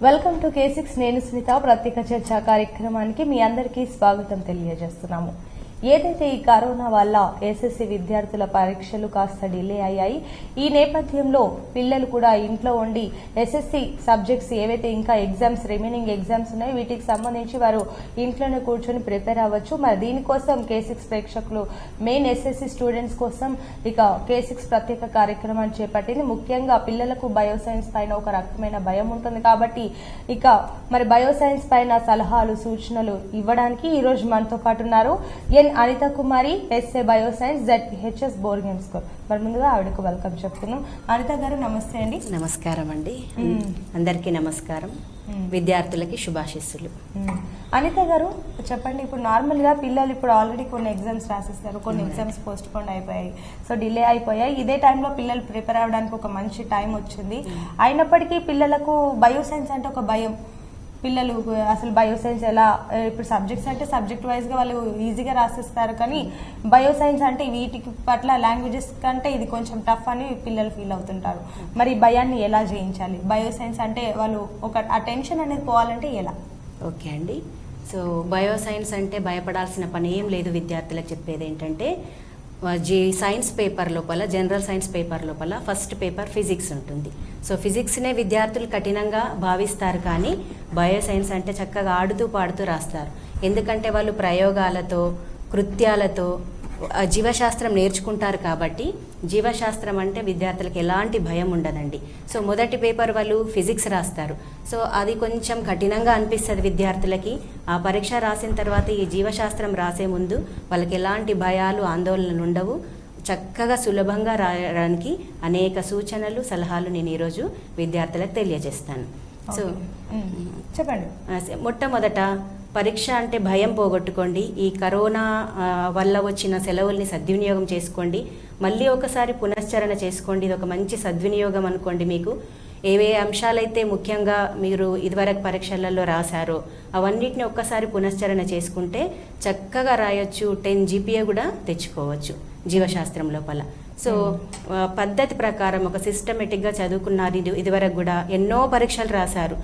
Welcome to K6 నేను సునీత ప్రత్యేక చర్చా కార్యక్రమానికి మీ అందరికీ స్వాగతం తెలియజేస్తున్నాము. ఏదైతే ఈ కరోనా వల్ల ఎస్ఎస్సి విద్యార్థుల పరీక్షలు కాస్త డిలే అయ్యాయి. ఈ నేపథ్యంలో పిల్లలు కూడా ఇంట్లో ఉండి ఎస్ఎస్సి సబ్జెక్ట్స్ ఏవైతే ఇంకా రిమైనింగ్ ఎగ్జామ్స్ ఉన్నాయో వీటికి సంబంధించి వారు ఇంట్లోనే కూర్చొని ప్రిపేర్ అవ్వచ్చు. మరి దీనికోసం K6 ప్రేక్షకులు మెయిన్ ఎస్ఎస్సి స్టూడెంట్స్ కోసం ఇక K6 ప్రత్యేక కార్యక్రమాన్ని చేపట్టింది. ముఖ్యంగా పిల్లలకు బయోసైన్స్ పైన ఒక రకమైన భయం ఉంటుంది కాబట్టి ఇక మరి బయోసైన్స్ పైన సలహాలు సూచనలు ఇవ్వడానికి ఈ రోజు మనతో పాటు ఉన్నారు అనిత కుమారి, ఎస్ఏ బయోసైన్స్, ZPHS బోర్గన్ స్కూల్. మరి ముందుగా ఆవిడకు వెల్కమ్ చెప్తున్నాం. అనిత గారు నమస్తే అండి. నమస్కారం అండి. అందరికీ నమస్కారం. విద్యార్థులకి శుభాశిస్సులు. అనిత గారు చెప్పండి, ఇప్పుడు నార్మల్ గా పిల్లలు ఇప్పుడు ఆల్రెడీ కొన్ని ఎగ్జామ్స్ రాసిస్తారు, కొన్ని ఎగ్జామ్స్ పోస్ట్ పోన్ అయిపోయాయి, సో డిలే అయిపోయాయి. ఇదే టైంలో పిల్లలు ప్రిపేర్ అవ్వడానికి ఒక మంచి టైం వచ్చింది. అయినప్పటికీ పిల్లలకు బయోసైన్స్ అంటే ఒక భయం. పిల్లలు అసలు బయోసైన్స్ ఎలా, ఇప్పుడు సబ్జెక్ట్స్ అంటే సబ్జెక్ట్ వైజ్గా వాళ్ళు ఈజీగా రాసిస్తారు, కానీ బయోసైన్స్ అంటే వీటికి పట్ల లాంగ్వేజెస్ కంటే ఇది కొంచెం టఫ్ అని పిల్లలు ఫీల్ అవుతుంటారు. మరి భయాన్ని ఎలా జయించాలి? బయోసైన్స్ అంటే వాళ్ళు ఒక ఆ టెన్షన్ అనేది పోవాలంటే ఎలా? ఓకే అండి. సో బయోసైన్స్ అంటే భయపడాల్సిన పని ఏం లేదు. విద్యార్థులకు చెప్పేది ఏంటంటే సైన్స్ పేపర్ లోపల, జనరల్ సైన్స్ పేపర్ లోపల ఫస్ట్ పేపర్ ఫిజిక్స్ ఉంటుంది. సో ఫిజిక్స్నే విద్యార్థులు కఠినంగా భావిస్తారు, కానీ బయోసైన్స్ అంటే చక్కగా ఆడుతూ పాడుతూ రాస్తారు. ఎందుకంటే వాళ్ళు ప్రయోగాలతో, కృత్యాలతో జీవశాస్త్రం నేర్చుకుంటారు కాబట్టి జీవశాస్త్రం అంటే విద్యార్థులకు ఎలాంటి భయం ఉండదండి. సో మొదటి పేపర్ వాళ్ళు ఫిజిక్స్ రాస్తారు. సో అది కొంచెం కఠినంగా అనిపిస్తుంది విద్యార్థులకి. ఆ పరీక్ష రాసిన తర్వాత ఈ జీవశాస్త్రం రాసే ముందు వాళ్ళకి ఎలాంటి భయాలు, ఆందోళనలు ఉండవు. చక్కగా సులభంగా రాయడానికి అనేక సూచనలు, సలహాలు నేను ఈరోజు విద్యార్థులకు తెలియజేస్తాను. సో చెప్పండి. మొట్టమొదట పరీక్ష అంటే భయం పోగొట్టుకోండి. ఈ కరోనా వల్ల వచ్చిన సెలవుల్ని సద్వినియోగం చేసుకోండి. మళ్ళీ ఒకసారి పునశ్చరణ చేసుకోండి. ఇది ఒక మంచి సద్వినియోగం అనుకోండి. మీకు ఏవే అంశాలైతే ముఖ్యంగా మీరు ఇదివరకు పరీక్షలలో రాశారో అవన్నిటిని ఒక్కసారి పునశ్చరణ చేసుకుంటే చక్కగా రాయొచ్చు. 10 GPA కూడా తెచ్చుకోవచ్చు జీవశాస్త్రం లోపల. సో పద్ధతి ప్రకారం ఒక సిస్టమేటిక్గా చదువుకున్నారు. ఇదివరకు కూడా ఎన్నో పరీక్షలు రాశారు.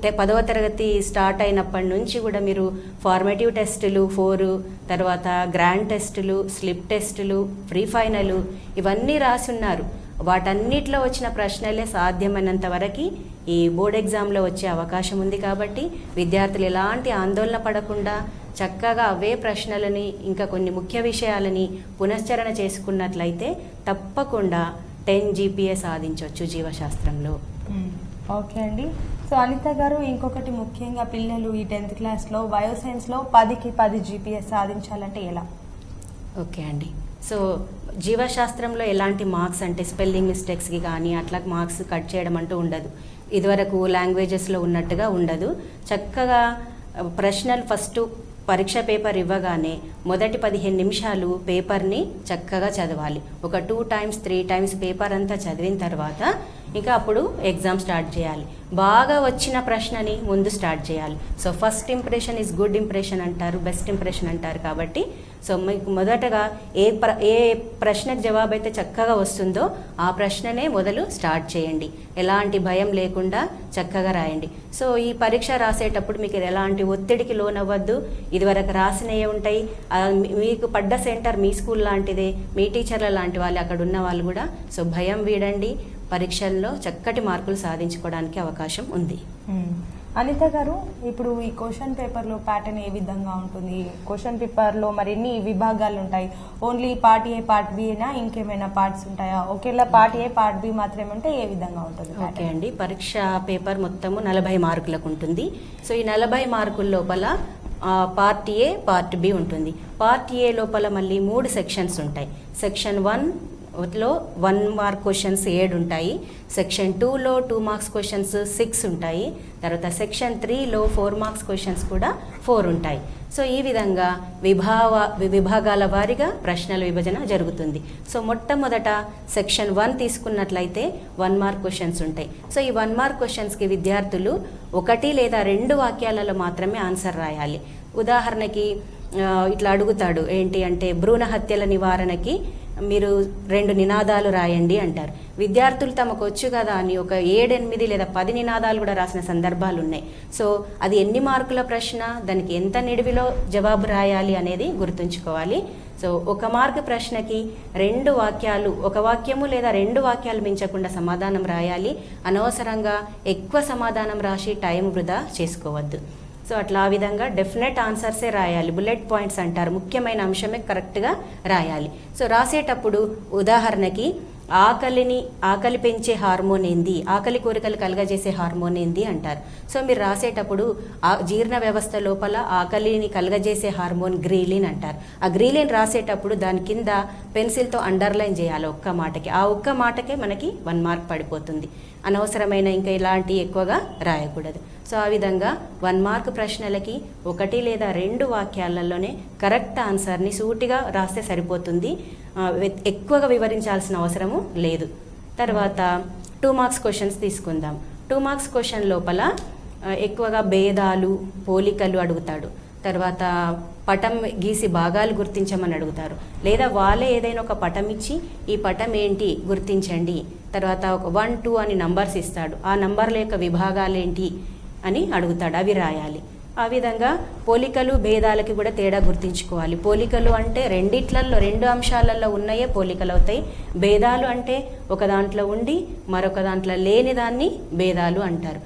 10వ తరగతి స్టార్ట్ అయినప్పటి నుంచి కూడా మీరు ఫార్మేటివ్ టెస్టులు 4, తర్వాత గ్రాండ్ టెస్టులు, స్లిప్ టెస్టులు, ప్రీ ఫైనల్ ఇవన్నీ రాసి ఉన్నారు. వాటన్నిటిలో వచ్చిన ప్రశ్నలే సాధ్యమైనంత వరకు ఈ బోర్డ్ ఎగ్జామ్లో వచ్చే అవకాశం ఉంది. కాబట్టి విద్యార్థులు ఎలాంటి ఆందోళన పడకుండా చక్కగా అవే ప్రశ్నలని, ఇంకా కొన్ని ముఖ్య విషయాలని పునశ్చరణ చేసుకున్నట్లయితే తప్పకుండా 10 GPA సాధించవచ్చు జీవశాస్త్రంలో. ఓకే అండి. సో అనిత గారు, ఇంకొకటి ముఖ్యంగా పిల్లలు ఈ 10th క్లాస్లో బయోసైన్స్లో 10కి 10 GPA సాధించాలంటే ఎలా? ఓకే అండి. సో జీవశాస్త్రంలో ఎలాంటి మార్క్స్ అంటే స్పెల్లింగ్ మిస్టేక్స్కి కానీ అట్లా మార్క్స్ కట్ చేయడం అంటూ ఉండదు. ఇదివరకు లాంగ్వేజెస్లో ఉన్నట్టుగా ఉండదు. చక్కగా ప్రశ్నలు ఫస్ట్ పరీక్ష పేపర్ ఇవ్వగానే మొదటి 15 నిమిషాలు పేపర్ని చక్కగా చదవాలి. ఒక 2 times 3 times పేపర్ అంతా చదివిన తర్వాత ఇంకా అప్పుడు ఎగ్జామ్ స్టార్ట్ చేయాలి. బాగా వచ్చిన ప్రశ్నని ముందు స్టార్ట్ చేయాలి. So first impression is good impression అంటారు, బెస్ట్ ఇంప్రెషన్ అంటారు. కాబట్టి సో మీకు మొదటగా ఏ ప్రశ్నకు జవాబు అయితే చక్కగా వస్తుందో ఆ ప్రశ్ననే మొదలు స్టార్ట్ చేయండి. ఎలాంటి భయం లేకుండా చక్కగా రాయండి. సో ఈ పరీక్ష రాసేటప్పుడు మీకు ఎలాంటి ఒత్తిడికి లోనవ్వద్దు. ఇదివరకు రాసినవి ఉంటాయి. మీకు పడ్డ సెంటర్ మీ స్కూల్ లాంటిదే, మీ టీచర్ల లాంటి వాళ్ళు అక్కడ ఉన్న వాళ్ళు కూడా. సో భయం వీడండి. పరీక్షల్లో చక్కటి మార్కులు సాధించుకోవడానికి అవకాశం ఉంది. అనిత గారు, ఇప్పుడు ఈ క్వశ్చన్ పేపర్లో ప్యాటర్న్ ఏ విధంగా ఉంటుంది? క్వశ్చన్ పేపర్లో మరి ఎన్ని విభాగాలు ఉంటాయి? Only part A, part B అయినా ఇంకేమైనా పార్ట్స్ ఉంటాయా? ఒకేలా పార్ట్ ఏ, పార్ట్ బి మాత్రమే ఉంటే ఏ విధంగా ఉంటుంది? ఓకే అండి. పరీక్ష పేపర్ మొత్తము 40 మార్కులకు ఉంటుంది. సో ఈ 40 మార్కుల లోపల పార్ట్ ఏ, పార్ట్ బి ఉంటుంది. పార్ట్ ఏ లోపల మళ్ళీ 3 సెక్షన్స్ ఉంటాయి. సెక్షన్ 1లో 1 మార్క్ క్వశ్చన్స్ 7 ఉంటాయి. సెక్షన్ 2లో 2 మార్క్స్ క్వశ్చన్స్ 6 ఉంటాయి. తర్వాత సెక్షన్ 3లో 4 మార్క్స్ క్వశ్చన్స్ కూడా 4 ఉంటాయి. సో ఈ విధంగా విభాగాల వారీగా ప్రశ్నల విభజన జరుగుతుంది. సో మొట్టమొదట సెక్షన్ 1 తీసుకున్నట్లయితే 1 మార్క్ క్వశ్చన్స్ ఉంటాయి. సో ఈ 1 మార్క్ క్వశ్చన్స్కి విద్యార్థులు 1 లేదా 2 వాక్యాలలో మాత్రమే ఆన్సర్ రాయాలి. ఉదాహరణకి ఇట్లా అడుగుతాడు, ఏంటి అంటే భ్రూణ హత్యల నివారణకి మీరు 2 నినాదాలు రాయండి అంటారు. విద్యార్థులు తమకు వచ్చు కదా అని ఒక 7, 8 లేదా 10 నినాదాలు కూడా రాసిన సందర్భాలు ఉన్నాయి. సో అది ఎన్ని మార్కుల ప్రశ్న, దానికి ఎంత నిడివిలో జవాబు రాయాలి అనేది గుర్తుంచుకోవాలి. సో 1 మార్కు ప్రశ్నకి 2 వాక్యాలు, 1 వాక్యము లేదా 2 వాక్యాలు మించకుండా సమాధానం రాయాలి. అనవసరంగా ఎక్కువ సమాధానం రాసి టైం వృధా చేసుకోవద్దు. సో అట్లా ఆ విధంగా డెఫినెట్ ఆన్సర్సే రాయాలి. బుల్లెట్ పాయింట్స్ అంటారు, ముఖ్యమైన అంశమే కరెక్ట్గా రాయాలి. సో రాసేటప్పుడు ఉదాహరణకి ఆకలి పెంచే హార్మోన్ ఏంది, ఆకలి కోరికలు కలగజేసే హార్మోన్ ఏంది అంటారు. సో మీరు రాసేటప్పుడు జీర్ణ వ్యవస్థ లోపల ఆకలిని కలగజేసే హార్మోన్ గ్రీలిన్ అంటారు. ఆ గ్రీలిన్ రాసేటప్పుడు దాని కింద పెన్సిల్తో అండర్లైన్ చేయాలి ఒక్క మాటకి. ఆ ఒక్క మాటకే మనకి 1 మార్క్ పడిపోతుంది. అనవసరమైన ఇంకా ఇలాంటి ఎక్కువగా రాయకూడదు. సో ఆ విధంగా 1 మార్క్ ప్రశ్నలకి 1 లేదా 2 వాక్యాలలోనే కరెక్ట్ ఆన్సర్ని సూటిగా రాస్తే సరిపోతుంది. ఎక్కువగా వివరించాల్సిన అవసరము లేదు. తర్వాత 2 మార్క్స్ క్వశ్చన్స్ తీసుకుందాం. 2 మార్క్స్ క్వశ్చన్ లోపల ఎక్కువగా భేదాలు, పోలికలు అడుగుతాడు. తర్వాత పటం గీసి భాగాలు గుర్తించమని అడుగుతారు. లేదా వాళ్ళే ఏదైనా ఒక పటం ఇచ్చి ఈ పటం ఏంటి గుర్తించండి, తర్వాత ఒక 1, 2 అని నంబర్స్ ఇస్తాడు. ఆ నంబర్ల యొక్క విభాగాలేంటి అని అడుగుతాడు, అవి రాయాలి. ఆ విధంగా పోలికలు భేదాలకి కూడా తేడా గుర్తించుకోవాలి. పోలికలు అంటే 2 అంశాలలో ఉన్నాయే పోలికలు అవుతాయి. భేదాలు అంటే ఒక దాంట్లో ఉండి మరొక దాంట్లో లేని దాన్ని భేదాలు అంటారు.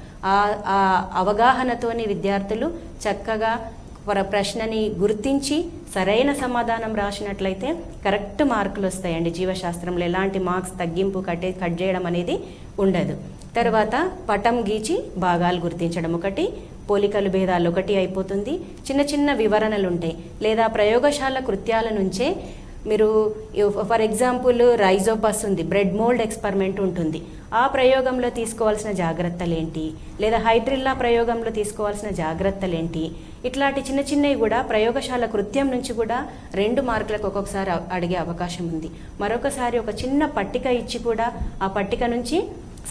ఆ అవగాహనతోని విద్యార్థులు చక్కగా ప్రశ్నని గుర్తించి సరైన సమాధానం రాసినట్లయితే కరెక్ట్ మార్కులు వస్తాయండి. జీవశాస్త్రంలో ఎలాంటి మార్క్స్ తగ్గింపు కట్ చేయడం అనేది ఉండదు. తర్వాత పటం గీచి భాగాలు గుర్తించడం 1, పోలికలు భేదాలు 1 అయిపోతుంది. చిన్న చిన్న వివరణలు ఉంటాయి. లేదా ప్రయోగశాల కృత్యాల నుంచే మీరు ఫర్ ఎగ్జాంపుల్ రైజోపస్ ఉంది, బ్రెడ్ మోల్డ్ ఎక్స్పెరిమెంట్ ఉంటుంది. ఆ ప్రయోగంలో తీసుకోవాల్సిన జాగ్రత్తలు ఏంటి, లేదా హైడ్రిల్లా ప్రయోగంలో తీసుకోవాల్సిన జాగ్రత్తలు ఏంటి, ఇట్లాంటి చిన్న చిన్నవి కూడా ప్రయోగశాల కృత్యం నుంచి కూడా 2 మార్కులకు ఒక్కొక్కసారి అడిగే అవకాశం ఉంది. మరొకసారి ఒక చిన్న పట్టిక ఇచ్చి కూడా ఆ పట్టిక నుంచి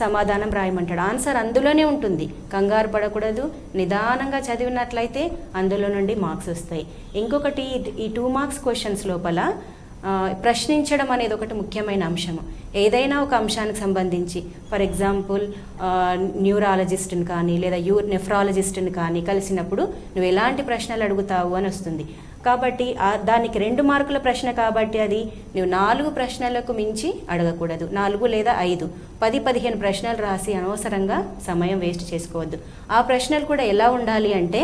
సమాధానం రాయమంటాడు. ఆన్సర్ అందులోనే ఉంటుంది, కంగారు పడకూడదు. నిదానంగా చదివినట్లయితే అందులో నుండి మార్క్స్ వస్తాయి. ఇంకొకటి, ఈ 2 మార్క్స్ క్వశ్చన్స్ లోపల ప్రశ్నించడం అనేది ఒకటి ముఖ్యమైన అంశము. ఏదైనా ఒక అంశానికి సంబంధించి ఫర్ ఎగ్జాంపుల్ న్యూరాలజిస్ట్ని కానీ లేదా నెఫ్రాలజిస్ట్ని కానీ కలిసినప్పుడు నువ్వు ఎలాంటి ప్రశ్నలు అడుగుతావు అని వస్తుంది. కాబట్టి దానికి 2 మార్కుల ప్రశ్న కాబట్టి అది నువ్వు 4 ప్రశ్నలకు మించి అడగకూడదు. 4 లేదా 5, 10, 15 ప్రశ్నలు రాసి అనవసరంగా సమయం వేస్ట్ చేసుకోవద్దు. ఆ ప్రశ్నలు కూడా ఎలా ఉండాలి అంటే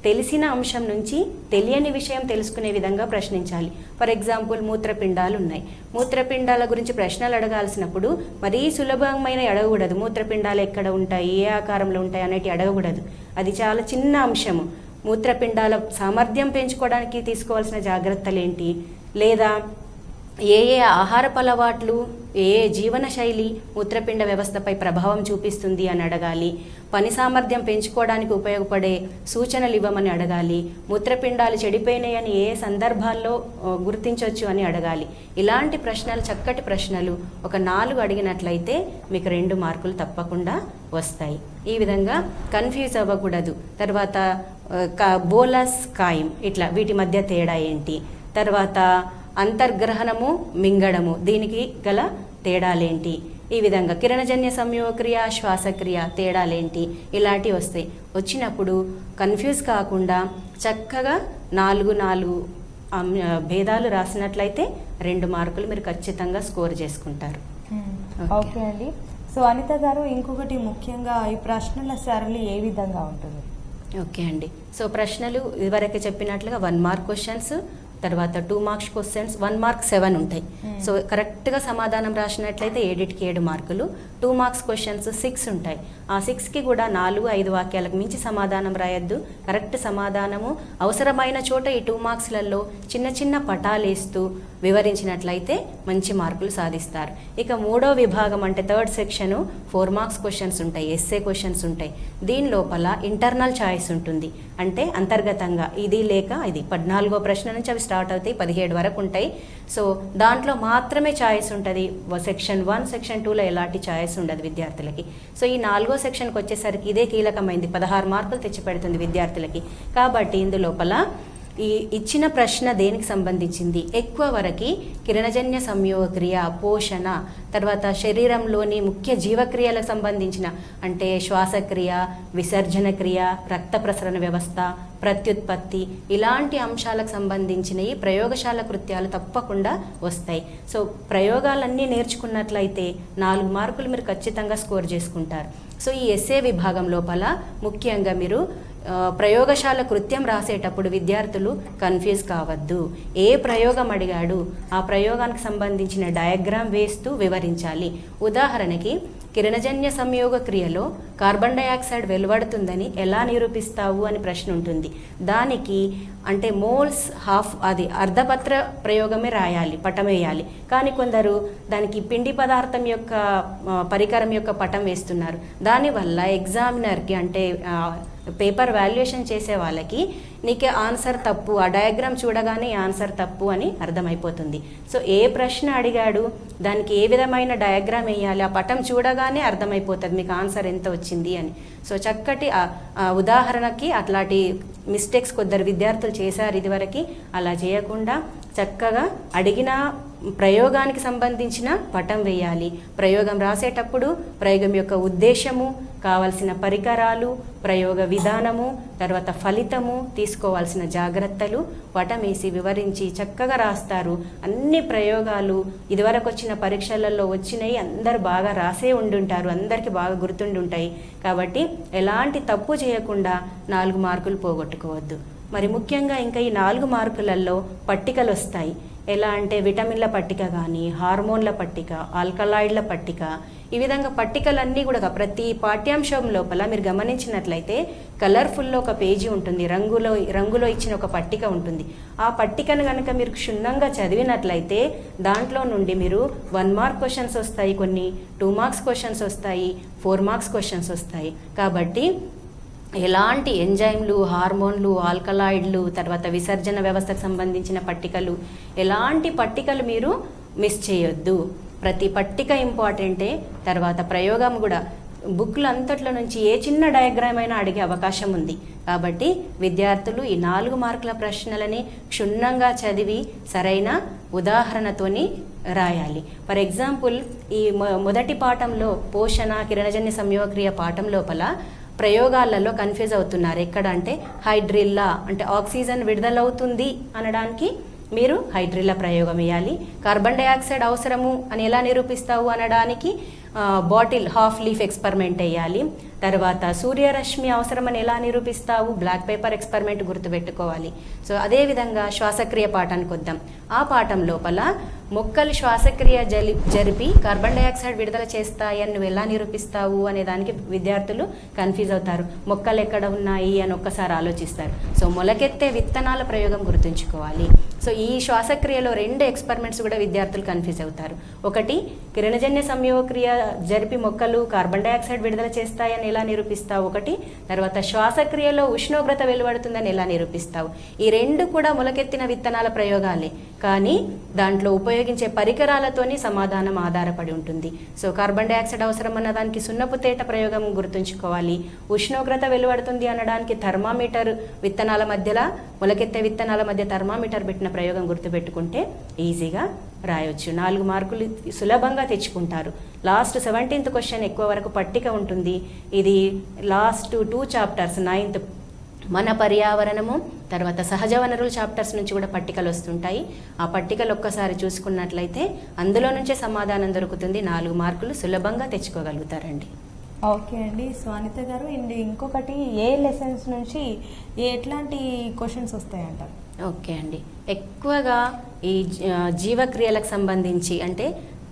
తెలిసిన అంశం నుంచి తెలియని విషయం తెలుసుకునే విధంగా ప్రశ్నించాలి. ఫర్ ఎగ్జాంపుల్ మూత్రపిండాలు ఉన్నాయి. మూత్రపిండాల గురించి ప్రశ్నలు అడగాల్సినప్పుడు మరీ సులభమైన అడగకూడదు. మూత్రపిండాలు ఎక్కడ ఉంటాయి, ఏ ఆకారంలో ఉంటాయి అనేటి అడగకూడదు. అది చాలా చిన్న అంశము. మూత్రపిండాల సామర్థ్యం పెంచుకోవడానికి తీసుకోవాల్సిన జాగ్రత్తలు ఏంటి, లేదా ఏ ఆహారపు అలవాట్లు, ఏ జీవన శైలి మూత్రపిండ వ్యవస్థపై ప్రభావం చూపిస్తుంది అని అడగాలి. పని సామర్థ్యం పెంచుకోవడానికి ఉపయోగపడే సూచనలు ఇవ్వమని అడగాలి. మూత్రపిండాలు చెడిపోయినాయని ఏ సందర్భాల్లో గుర్తించవచ్చు అని అడగాలి. ఇలాంటి ప్రశ్నలు, చక్కటి ప్రశ్నలు ఒక 4 అడిగినట్లయితే మీకు 2 మార్కులు తప్పకుండా వస్తాయి. ఈ విధంగా కన్ఫ్యూజ్ అవ్వకూడదు. తర్వాత బోలస్, కాయం, ఇట్లా వీటి మధ్య తేడా ఏంటి, తర్వాత అంతర్గ్రహణము, మింగడము, దీనికి గల తేడాలేంటి, ఈ విధంగా కిరణజన్య సంయోగక్రియ, శ్వాసక్రియ తేడాలేంటి, ఇలాంటివి వస్తాయి. వచ్చినప్పుడు కన్ఫ్యూజ్ కాకుండా చక్కగా 4 భేదాలు రాసినట్లయితే 2 మార్కులు మీరు ఖచ్చితంగా స్కోర్ చేసుకుంటారు. ఓకే అండి. సో అనిత గారు, ఇంకొకటి ముఖ్యంగా ఈ ప్రశ్నల సరళి ఏ విధంగా ఉంటుంది? ఓకే అండి. సో ప్రశ్నలు ఇదివరకు చెప్పినట్లుగా 1 మార్క్ క్వశ్చన్స్, తర్వాత 2 మార్క్స్ క్వశ్చన్స్, 1 మార్క్ 7 ఉంటాయి. సో కరెక్ట్గా సమాధానం రాసినట్లయితే 7 మార్కులు. 2 మార్క్స్ క్వశ్చన్స్ 6 ఉంటాయి. ఆ 6కి కూడా 4, 5 వాక్యాలకు మించి సమాధానం రాయొద్దు. కరెక్ట్ సమాధానము అవసరమైన చోట ఈ 2 మార్క్స్లలో చిన్న చిన్న పటాలు వేస్తూ వివరించినట్లయితే మంచి మార్కులు సాధిస్తారు. ఇక 3వ విభాగం అంటే 3rd సెక్షన్ 4 మార్క్స్ క్వశ్చన్స్ ఉంటాయి, ఎస్ఏ క్వశ్చన్స్ ఉంటాయి. దీని లోపల ఇంటర్నల్ చాయిస్ ఉంటుంది. అంటే అంతర్గతంగా ఇది లేక ఇది 14వ ప్రశ్న నుంచి అవి స్టార్ట్ అవుతాయి, 17 వరకు ఉంటాయి. సో దాంట్లో మాత్రమే ఛాయిస్ ఉంటుంది. సెక్షన్ 1, సెక్షన్ 2లో ఎలాంటి ఛాయిస్ ఉండదు విద్యార్థులకి. సో ఈ 4వ సెక్షన్కి వచ్చేసరికి ఇదే కీలకమైంది, 16 మార్కులు తెచ్చిపెడుతుంది విద్యార్థులకి. కాబట్టి ఇందులోపల ఈ ఇచ్చిన ప్రశ్న దేనికి సంబంధించింది? ఎక్కువ వరకు కిరణజన్య సంయోగ క్రియ, పోషణ, తర్వాత శరీరంలోని ముఖ్య జీవక్రియలకు సంబంధించిన అంటే శ్వాసక్రియ, విసర్జన క్రియ, రక్త ప్రసరణ వ్యవస్థ, ప్రత్యుత్పత్తి, ఇలాంటి అంశాలకు సంబంధించినవి ప్రయోగశాల కృత్యాలు తప్పకుండా వస్తాయి. సో ప్రయోగాలన్నీ నేర్చుకున్నట్లయితే 4 మార్కులు మీరు ఖచ్చితంగా స్కోర్ చేసుకుంటారు. సో ఈ ఎస్ఏ విభాగం లోపల ముఖ్యంగా మీరు ప్రయోగశాల కృత్యం రాసేటప్పుడు విద్యార్థులు కన్ఫ్యూజ్ కావద్దు. ఏ ప్రయోగం అడిగాడు ఆ ప్రయోగానికి సంబంధించిన డయాగ్రామ్ వేస్తూ వివరించాలి. ఉదాహరణకి కిరణజన్య సంయోగ క్రియలో కార్బన్ డయాక్సైడ్ వెలువడుతుందని ఎలా నిరూపిస్తావు అని ప్రశ్న ఉంటుంది. దానికి అంటే మోల్స్ హాఫ్ అది అర్ధపత్ర ప్రయోగమే రాయాలి, పటం వేయాలి. కానీ కొందరు దానికి పిండి పదార్థం యొక్క పరికరం యొక్క పటం వేస్తున్నారు. దానివల్ల ఎగ్జామినర్కి అంటే పేపర్ వాల్యుయేషన్ చేసే వాళ్ళకి నీకే ఆన్సర్ తప్పు, ఆ డయాగ్రామ్ చూడగానే ఆన్సర్ తప్పు అని అర్థమైపోతుంది. సో ఏ ప్రశ్న అడిగాడు దానికి ఏ విధమైన డయాగ్రామ్ వేయాలి, ఆ పటం చూడగానే అర్థమైపోతుంది మీకు ఆన్సర్ ఎంత వచ్చింది అని. సో చక్కటి ఉదాహరణకి అట్లాంటి మిస్టేక్స్ కొందరు విద్యార్థులు చేశారు ఇదివరకు. అలా చేయకుండా చక్కగా అడిగిన ప్రయోగానికి సంబంధించిన పటం వేయాలి. ప్రయోగం రాసేటప్పుడు ప్రయోగం యొక్క ఉద్దేశము, కావాల్సిన పరికరాలు, ప్రయోగ విధానము, తర్వాత ఫలితము, తీసుకోవాల్సిన జాగ్రత్తలు పటం వేసి వివరించి చక్కగా రాస్తారు. అన్ని ప్రయోగాలు ఇదివరకు వచ్చిన పరీక్షలలో వచ్చినాయి, అందరు బాగా రాసే ఉండుంటారు, అందరికీ బాగా గుర్తుండుంటాయి. కాబట్టి ఎలాంటి తప్పు చేయకుండా 4 మార్కులు పోగొట్టుకోవద్దు. మరి ముఖ్యంగా ఇంకా ఈ 4 మార్కులలో పట్టికలు వస్తాయి. ఎలా అంటే విటమిన్ల పట్టిక కానీ, హార్మోన్ల పట్టిక, ఆల్కలాయిడ్ల పట్టిక, ఈ విధంగా పట్టికలన్నీ కూడా ప్రతి పాఠ్యాంశం లోపల మీరు గమనించినట్లయితే కలర్ఫుల్లో ఒక పేజీ ఉంటుంది, రంగులో ఇచ్చిన ఒక పట్టిక ఉంటుంది. ఆ పట్టికను కనుక మీరు క్షుణ్ణంగా చదివినట్లయితే దాంట్లో నుండి మీరు 1 మార్క్ క్వశ్చన్స్ వస్తాయి, కొన్ని 2 మార్క్స్ క్వశ్చన్స్ వస్తాయి, 4 మార్క్స్ క్వశ్చన్స్ వస్తాయి. కాబట్టి ఎలాంటి ఎంజైమ్లు, హార్మోన్లు, ఆల్కలాయిడ్లు, తర్వాత విసర్జన వ్యవస్థకు సంబంధించిన పట్టికలు, ఎలాంటి పట్టికలు మీరు మిస్ చేయొద్దు. ప్రతి పట్టిక ఇంపార్టెంటే. తర్వాత ప్రయోగం కూడా బుక్లు అంతట్లో నుంచి ఏ చిన్న డయాగ్రామ్ అయినా అడిగే అవకాశం ఉంది. కాబట్టి విద్యార్థులు ఈ 4 మార్కుల ప్రశ్నలని క్షుణ్ణంగా చదివి సరైన ఉదాహరణతోని రాయాలి. ఫర్ ఎగ్జాంపుల్ ఈ మొదటి పాఠంలో పోషణ, కిరణజన్య సంయోగక్రియ పాఠం లోపల ప్రయోగాలలో కన్ఫ్యూజ్ అవుతున్నారు. ఎక్కడ అంటే హైడ్రిల్లా అంటే ఆక్సిజన్ విడుదలవుతుంది అనడానికి మీరు హైడ్రిల్లా ప్రయోగం వేయాలి. కార్బన్ డయాక్సైడ్ అవసరము అని ఎలా నిరూపిస్తావు అనడానికి బాటిల్ హాఫ్ లీఫ్ ఎక్స్పెరిమెంట్ వేయాలి. తర్వాత సూర్యరశ్మి అవసరమని ఎలా నిరూపిస్తావు, బ్లాక్ పేపర్ ఎక్స్పెరిమెంట్ గుర్తుపెట్టుకోవాలి. సో అదేవిధంగా శ్వాసక్రియ పాఠానికి వద్దాం. ఆ పాఠం లోపల మొక్కలు శ్వాసక్రియ జరిపి కార్బన్ డయాక్సైడ్ విడుదల చేస్తాయని నువ్వు ఎలా నిరూపిస్తావు అనే దానికి విద్యార్థులు కన్ఫ్యూజ్ అవుతారు. మొక్కలు ఎక్కడ ఉన్నాయి అని ఒక్కసారి ఆలోచిస్తారు. సో మొలకెత్తే విత్తనాల ప్రయోగం గుర్తుంచుకోవాలి. సో ఈ శ్వాసక్రియలో 2 ఎక్స్పెరిమెంట్స్ కూడా విద్యార్థులు కన్ఫ్యూజ్ అవుతారు. ఒకటి కిరణజన్య సంయోగక్రియ జరిపి మొక్కలు కార్బన్ డయాక్సైడ్ విడుదల చేస్తాయని ఎలా నిరూపిస్తావు ఒకటి, తర్వాత శ్వాసక్రియలో ఉష్ణోగ్రత వెలువడుతుందని ఎలా నిరూపిస్తావు. ఈ 2 కూడా మొలకెత్తిన విత్తనాల ప్రయోగాలే, కానీ దాంట్లో ఉపయోగించే పరికరాలతోని సమాధానం ఆధారపడి ఉంటుంది. సో కార్బన్ డయాక్సైడ్ అవసరం అన్న దానికి సున్నపు తేట ప్రయోగం గుర్తుంచుకోవాలి. ఉష్ణోగ్రత వెలువడుతుంది అనడానికి థర్మామీటర్ విత్తనాల మధ్యలో మొలకెత్తే విత్తనాల మధ్య థర్మామీటర్ పెట్టిన ప్రయోగం గుర్తుపెట్టుకుంటే ఈజీగా రాయొచ్చు. 4 మార్కులు సులభంగా తెచ్చుకుంటారు. లాస్ట్ 17th క్వశ్చన్ ఎక్కువ వరకు పట్టిక ఉంటుంది. ఇది లాస్ట్ 2 చాప్టర్స్ 9th మన పర్యావరణము, తర్వాత సహజ వనరుల చాప్టర్స్ నుంచి కూడా పట్టికలు వస్తుంటాయి. ఆ పట్టికలు ఒక్కసారి చూసుకున్నట్లయితే అందులో నుంచే సమాధానం దొరుకుతుంది. 4 మార్కులు సులభంగా తెచ్చుకోగలుగుతారండి. ఓకే అండి స్వానిత గారు. అండ్ ఇంకొకటి ఏ లెసన్స్ నుంచి ఎట్లాంటి క్వశ్చన్స్ వస్తాయంటారు? ఓకే అండి, ఎక్కువగా ఈ జీవక్రియలకు సంబంధించి అంటే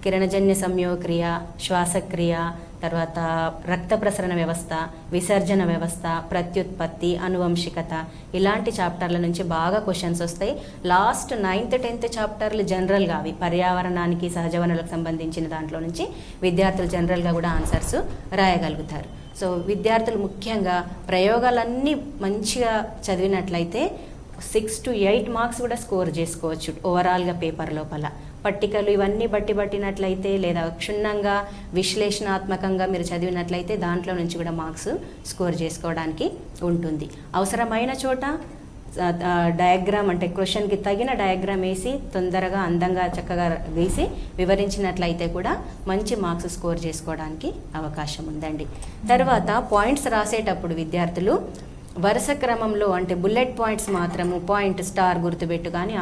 కిరణజన్య సంయోగక్రియ, శ్వాసక్రియ, తర్వాత రక్త ప్రసరణ వ్యవస్థ, విసర్జన వ్యవస్థ, ప్రత్యుత్పత్తి, అనువంశికత, ఇలాంటి చాప్టర్ల నుంచి బాగా క్వశ్చన్స్ వస్తాయి. లాస్ట్ 9th 10th చాప్టర్లు జనరల్గా అవి పర్యావరణానికి, సహజ వనరులకు సంబంధించిన దాంట్లో నుంచి విద్యార్థులు జనరల్గా కూడా ఆన్సర్స్ రాయగలుగుతారు. సో విద్యార్థులు ముఖ్యంగా ప్రయోగాలన్నీ మంచిగా చదివినట్లయితే 6 to 8 మార్క్స్ కూడా స్కోర్ చేసుకోవచ్చు ఓవరాల్గా పేపర్ లోపల. పట్టికలు ఇవన్నీ పట్టినట్లయితే లేదా క్షుణ్ణంగా విశ్లేషణాత్మకంగా మీరు చదివినట్లయితే దాంట్లో నుంచి కూడా మార్క్స్ స్కోర్ చేసుకోవడానికి ఉంటుంది. అవసరమైన చోట డయాగ్రామ్ అంటే క్వశ్చన్కి తగిన డయాగ్రామ్ వేసి తొందరగా అందంగా చక్కగా గీసి వివరించినట్లయితే కూడా మంచి మార్క్స్ స్కోర్ చేసుకోవడానికి అవకాశం ఉందండి. తర్వాత పాయింట్స్ రాసేటప్పుడు విద్యార్థులు వరుస క్రమంలో అంటే బుల్లెట్ పాయింట్స్ మాత్రము పాయింట్ స్టార్ గుర్తుపెట్టు కానీ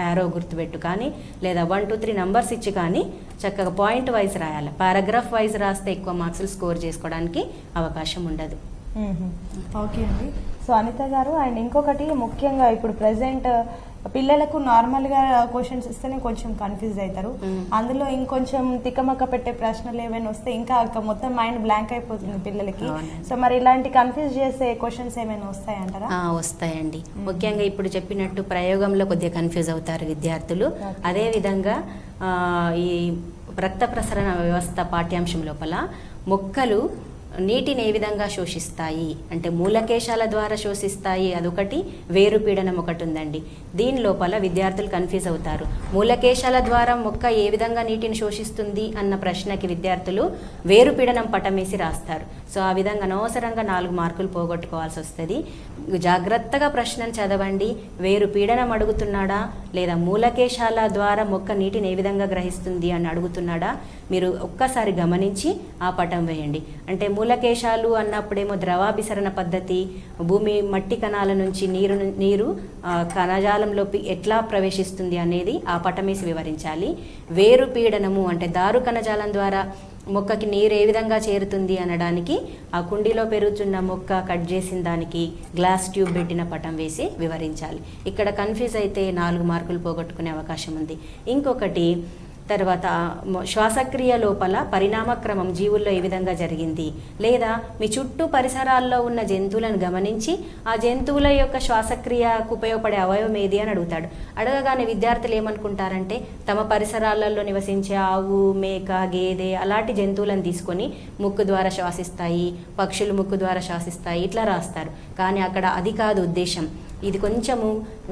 యారో గుర్తుపెట్టు కానీ లేదా 1 2 3 నంబర్స్ ఇచ్చి కానీ చక్కగా పాయింట్ వైజ్ రాయాలి. పారాగ్రాఫ్ వైజ్ రాస్తే ఎక్కువ మార్క్స్ స్కోర్ చేసుకోవడానికి అవకాశం ఉండదు. ఓకే అండి. సో అనిత గారు, అండ్ ఇంకొకటి ముఖ్యంగా ఇప్పుడు ప్రెసెంట్ పిల్లలకు నార్మల్గా క్వశ్చన్స్ ఇస్తేనే కొంచెం కన్ఫ్యూజ్ అవుతారు. అందులో ఇంకొంచెం తికమక్క పెట్టే ప్రశ్నలు ఏమైనా వస్తే ఇంకా మొత్తం మైండ్ బ్లాంక్ అయిపోతుంది పిల్లలకి. సో మరి ఇలాంటి కన్ఫ్యూజ్ చేసే క్వశ్చన్స్ ఏమైనా వస్తాయంటారా? వస్తాయండి. ముఖ్యంగా ఇప్పుడు చెప్పినట్టు ప్రయోగంలో కొద్దిగా కన్ఫ్యూజ్ అవుతారు విద్యార్థులు. అదేవిధంగా ఈ రక్త ప్రసరణ వ్యవస్థ పాఠ్యాంశం లోపల మొక్కలు నీటిని ఏ విధంగా శోషిస్తాయి అంటే మూలకేశాల ద్వారా శోషిస్తాయి, అదొకటి, వేరు పీడనం ఒకటి ఉందండి. దీని లోపల విద్యార్థులు కన్ఫ్యూజ్ అవుతారు. మూలకేశాల ద్వారా మొక్క ఏ విధంగా నీటిని శోషిస్తుంది అన్న ప్రశ్నకి విద్యార్థులు వేరు పీడనం పటం వేసి రాస్తారు. సో ఆ విధంగా అనవసరంగా 4 మార్కులు పోగొట్టుకోవాల్సి వస్తుంది. జాగ్రత్తగా ప్రశ్నను చదవండి. వేరు పీడనం అడుగుతున్నాడా లేదా మూలకేశాల ద్వారా మొక్క నీటిని ఏ విధంగా గ్రహిస్తుంది అని అడుగుతున్నాడా మీరు ఒక్కసారి గమనించి ఆ పటం వేయండి. అంటే మూలకేశాలు అన్నప్పుడేమో ద్రవాభిసరణ పద్ధతి, భూమి మట్టి కణాల నుంచి నీరు కణజాలంలోకి ఎట్లా ప్రవేశిస్తుంది అనేది ఆ పటమేసి వివరించాలి. వేరు పీడనము అంటే దారు కణజాలం ద్వారా మొక్కకి నీరు ఏ విధంగా చేరుతుంది అనడానికి ఆ కుండీలో పెరుగుతున్న మొక్క కట్ చేసిన దానికి గ్లాస్ ట్యూబ్ పెట్టిన పటం వేసి వివరించాలి. ఇక్కడ కన్ఫ్యూజ్ అయితే 4 మార్కులు పోగొట్టుకునే అవకాశం ఉంది. ఇంకొకటి తర్వాత శ్వాసక్రియ లోపల పరిణామక్రమం జీవుల్లో ఏ విధంగా జరిగింది లేదా మీ చుట్టూ పరిసరాల్లో ఉన్న జంతువులను గమనించి ఆ జంతువుల యొక్క శ్వాసక్రియకు ఉపయోగపడే అవయవం ఏది అని అడుగుతాడు. అడగగానే విద్యార్థులు ఏమనుకుంటారంటే తమ పరిసరాలలో నివసించే ఆవు, మేక, గేదె అలాంటి జంతువులను తీసుకొని ముక్కు ద్వారా శ్వాసిస్తాయి, పక్షులు ముక్కు ద్వారా శ్వాసిస్తాయి ఇట్లా రాస్తారు. కానీ అక్కడ అది కాదు ఉద్దేశం. ఇది కొంచెము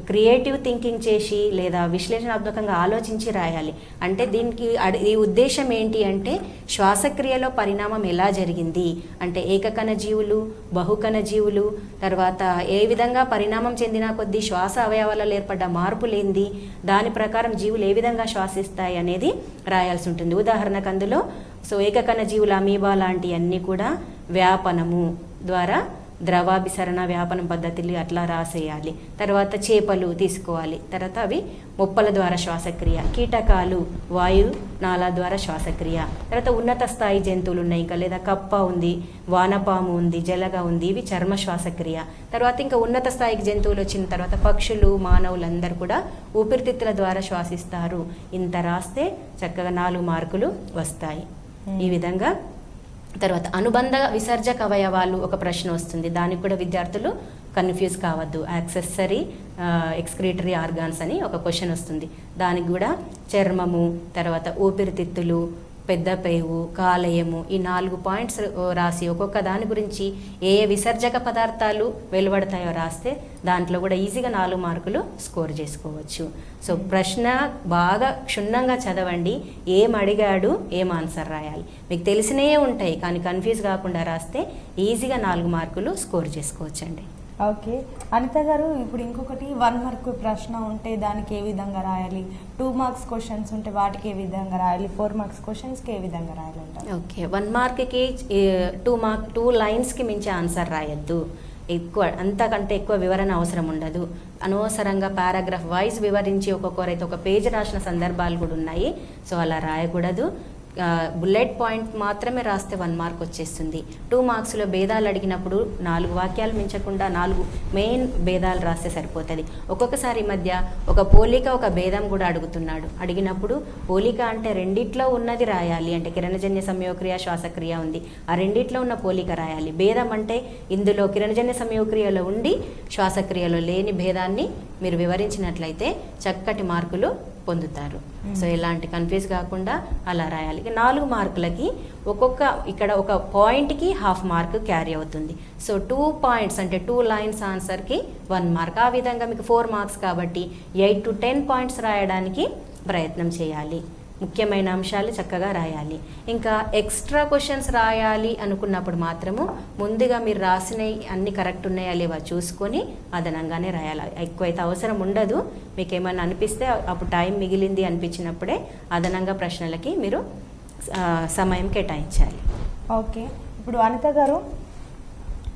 క్రియేటివ్ థింకింగ్ చేసి లేదా విశ్లేషణాత్మకంగా ఆలోచించి రాయాలి. అంటే దీనికి ఈ ఉద్దేశం ఏంటి అంటే శ్వాసక్రియలో పరిణామం ఎలా జరిగింది అంటే ఏకకణ జీవులు, బహుకణ జీవులు, తర్వాత ఏ విధంగా పరిణామం చెందిన కొద్దీ శ్వాస అవయవాలలో ఏర్పడ్డ మార్పులేంది, దాని ప్రకారం జీవులు ఏ విధంగా శ్వాసిస్తాయి అనేది రాయాల్సి ఉంటుంది. ఉదాహరణకు అందులో ఏకకణ జీవులు అమీబా లాంటివన్నీ కూడా వ్యాపనము ద్వారా ద్రవాభిసరణ వ్యాపనం పద్ధతులు అట్లా రాసేయాలి. తర్వాత చేపలు తీసుకోవాలి. తర్వాత అవి మొప్పల ద్వారా శ్వాసక్రియ, కీటకాలు వాయు నాళ ద్వారా శ్వాసక్రియ. తర్వాత ఉన్నత స్థాయి జంతువులు ఉన్నాయి ఇంకా లేదా కప్ప ఉంది, వానపాము ఉంది, జలగ ఉంది, ఇవి చర్మ శ్వాసక్రియ. తర్వాత ఇంకా ఉన్నత స్థాయికి జంతువులు వచ్చిన తర్వాత పక్షులు, మానవులందరూ కూడా ఊపిరితిత్తుల ద్వారా శ్వాసిస్తారు. ఇంత రాస్తే చక్కగా 4 మార్కులు వస్తాయి. ఈ విధంగా తర్వాత అనుబంధ విసర్జక అవయవాలు ఒక ప్రశ్న వస్తుంది. దానికి కూడా విద్యార్థులు కన్ఫ్యూజ్ కావద్దు. యాక్సెసరీ ఎక్స్క్రీటరీ ఆర్గాన్స్ అని ఒక క్వశ్చన్ వస్తుంది. దానికి కూడా చర్మము, తర్వాత ఊపిరితిత్తులు, పెద్ద పేవు, కాలేయము, ఈ 4 పాయింట్స్ రాసి ఒక్కొక్క దాని గురించి ఏ విసర్జక పదార్థాలు వెలువడతాయో రాస్తే దాంట్లో కూడా ఈజీగా 4 మార్కులు స్కోర్ చేసుకోవచ్చు. సో ప్రశ్న బాగా క్షుణ్ణంగా చదవండి. ఏం అడిగాడు, ఏం ఆన్సర్ రాయాలి మీకు తెలిసినవే ఉంటాయి, కానీ కన్ఫ్యూజ్ కాకుండా రాస్తే ఈజీగా 4 మార్కులు స్కోర్ చేసుకోవచ్చండి. ఓకే అనిత గారు, ఇప్పుడు ఇంకొకటి 1 మార్క్ ప్రశ్న ఉంటే దానికి ఏ విధంగా రాయాలి, 2 మార్క్స్ క్వశ్చన్స్ ఉంటే వాటికి ఏ విధంగా రాయాలి, 4 మార్క్స్ క్వశ్చన్స్కి ఏ విధంగా రాయాలంటారు? ఓకే, 1 మార్క్కి 2 లైన్స్కి మించి ఆన్సర్ రాయొద్దు. అంతకంటే ఎక్కువ వివరణ అవసరం ఉండదు. అనవసరంగా పారాగ్రాఫ్ వైజ్ వివరించి ఒక్కొక్కరైతే ఒక పేజ్ రాసిన సందర్భాలు కూడా ఉన్నాయి. సో అలా రాయకూడదు. బుల్లెట్ పాయింట్ మాత్రమే రాస్తే 1 మార్క్ వచ్చేస్తుంది. 2 మార్క్స్లో భేదాలు అడిగినప్పుడు 4 వాక్యాలు మించకుండా 4 మెయిన్ భేదాలు రాస్తే సరిపోతుంది. ఒక్కొక్కసారి మధ్య ఒక పోలిక ఒక భేదం కూడా అడిగినప్పుడు పోలిక అంటే రెండిట్లో ఉన్నది రాయాలి. అంటే కిరణజన్య సంయోగక్రియ, శ్వాసక్రియ ఉంది, ఆ రెండిట్లో ఉన్న పోలిక రాయాలి. భేదం అంటే ఇందులో కిరణజన్య సంయోగక్రియలో ఉండి శ్వాసక్రియలో లేని భేదాన్ని మీరు వివరించినట్లయితే చక్కటి మార్కులు పొందుతారు. సో ఎలాంటి కన్ఫ్యూజ్ కాకుండా అలా రాయాలి. 4 మార్కులకి ఇక్కడ ఒక పాయింట్కి 1/2 మార్క్ క్యారీ అవుతుంది. సో 2 పాయింట్స్ అంటే 2 లైన్స్ ఆన్సర్కి 1 మార్క్. ఆ విధంగా మీకు 4 మార్క్స్ కాబట్టి 8 to 10 పాయింట్స్ రాయడానికి ప్రయత్నం చేయాలి. ముఖ్యమైన అంశాలు చక్కగా రాయాలి. ఇంకా ఎక్స్ట్రా క్వశ్చన్స్ రాయాలి అనుకున్నప్పుడు మాత్రము ముందుగా మీరు రాసినవి అన్ని కరెక్ట్ ఉన్నాయా లేవా చూసుకొని అదనంగానే రాయాలి. ఎక్కువైతే అవసరం ఉండదు. మీకు ఏమైనా అనిపిస్తే అప్పుడు టైం మిగిలింది అనిపించినప్పుడే అదనంగా ప్రశ్నలకి మీరు సమయం కేటాయించాలి. ఓకే, ఇప్పుడు అనిత గారు,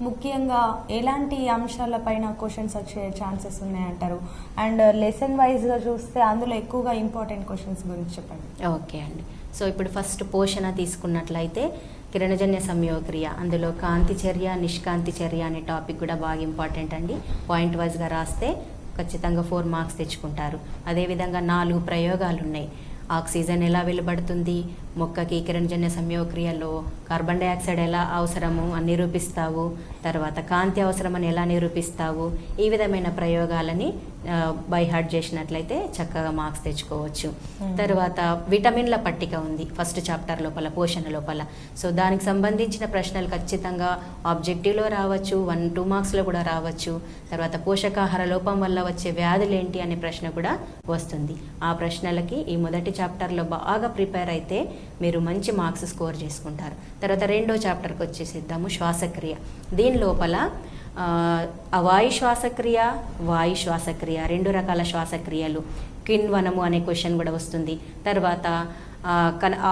ముఖ్యంగా ఎలాంటి అంశాలపైన క్వశ్చన్స్ వచ్చే ఛాన్సెస్ ఉన్నాయంటారు? అండ్ లెసన్ వైజ్గా చూస్తే అందులో ఎక్కువగా ఇంపార్టెంట్ క్వశ్చన్స్ గురించి చెప్పండి. ఓకే అండి. సో ఇప్పుడు ఫస్ట్ పోషణ తీసుకున్నట్లయితే కిరణజన్య సంయోగక్రియ, అందులో కాంతి చర్య, నిష్కాంతి చర్య అనే టాపిక్ కూడా బాగా ఇంపార్టెంట్ అండి. పాయింట్ వైజ్గా రాస్తే ఖచ్చితంగా 4 మార్క్స్ తెచ్చుకుంటారు. అదేవిధంగా 4 ప్రయోగాలు ఉన్నాయి. ఆక్సిజన్ ఎలా వెలువడుతుంది, మొక్కకి కిరణజన్య సంయోగక్రియలో కార్బన్ డైఆక్సైడ్ ఎలా అవసరము అని నిరూపిస్తావు, తర్వాత కాంతి అవసరమని ఎలా నిరూపిస్తావు, ఈ విధమైన ప్రయోగాలని బై హార్ట్ చేసినట్లయితే చక్కగా మార్క్స్ తెచ్చుకోవచ్చు. తర్వాత విటమిన్ల పట్టిక ఉంది ఫస్ట్ చాప్టర్ లోపల, పోషణ లోపల. సో దానికి సంబంధించిన ప్రశ్నలు ఖచ్చితంగా ఆబ్జెక్టివ్లో రావచ్చు, 1-2 మార్క్స్లో కూడా రావచ్చు. తర్వాత పోషకాహార లోపం వల్ల వచ్చే వ్యాధులు ఏంటి అనే ప్రశ్న కూడా వస్తుంది. ఆ ప్రశ్నలకి ఈ మొదటి చాప్టర్లో బాగా ప్రిపేర్ అయితే మీరు మంచి మార్క్స్ స్కోర్ చేసుకుంటారు. తర్వాత రెండో చాప్టర్కి వచ్చేసిద్దాము, శ్వాసక్రియ. దీని లోపల అవాయు శ్వాసక్రియ, వాయు శ్వాసక్రియ, 2 రకాల శ్వాసక్రియలు, కిణ్వనము అనే క్వశ్చన్ కూడా వస్తుంది. తర్వాత